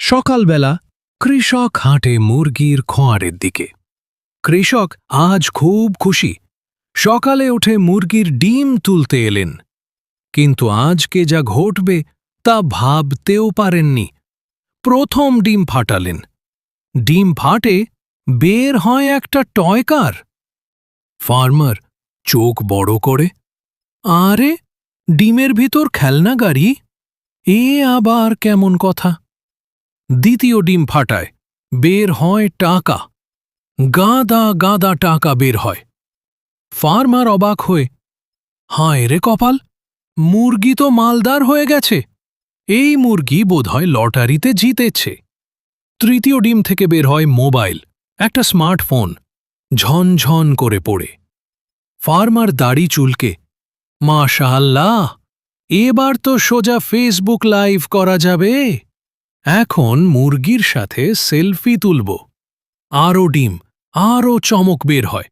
সকালবেলা কৃষক হাঁটে মুরগির খোঁয়ারের দিকে। কৃষক আজ খুব খুশি। সকালে উঠে মুরগির ডিম তুলতে এলেন, কিন্তু আজকে যা ঘটবে তা ভাবতেও পারেননি। প্রথম ডিম ফাটালেন। ডিম ফাটে, বের হয় একটা টয় কার। ফার্মার চোখ বড় করে, আরে ডিমের ভিতর খেলনা গাড়ি, এ আবার কেমন কথা। দ্বিতীয় ডিম ফাটায়, বের হয় টাকা। গাদা গাদা টাকা বের হয়। ফার্মার অবাক হয়ে, হায় রে কপাল, মুরগি তো মালদার হয়ে গেছে। এই মুরগি বোধহয় লটারিতে জিতেছে। তৃতীয় ডিম থেকে বের হয় মোবাইল, একটা স্মার্টফোন, ঝনঝন করে পড়ে। ফার্মার দাড়ি চুলকে, মাশাআল্লাহ, এবার তো সোজা ফেসবুক লাইভ করা যাবে। এখন মুরগির সাথে সেলফি তুলব। আরও ডিম, আরও চমক বের হয়,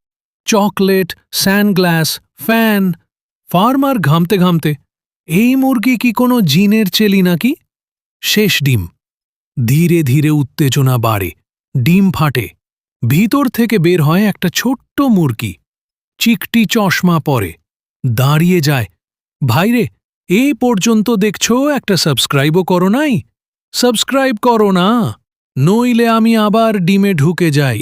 চকলেট, সানগ্লাস, ফ্যান। ফার্মার ঘামতে ঘামতে, এই মুরগি কি কোনো জিনের চেলি নাকি? শেষ ডিম। ধীরে ধীরে উত্তেজনা বাড়ে, ডিম ফাটে। ভিতর থেকে বের হয় একটা ছোট্ট মুরগি, চিকটি চশমা পরে, দাঁড়িয়ে যায়। ভাইরে, এই পর্যন্ত দেখছো, একটা সাবস্ক্রাইবও করো নাই? সাবস্ক্রাইব করো না, নইলে আমি আবার ডিমে ঢুকে যাই।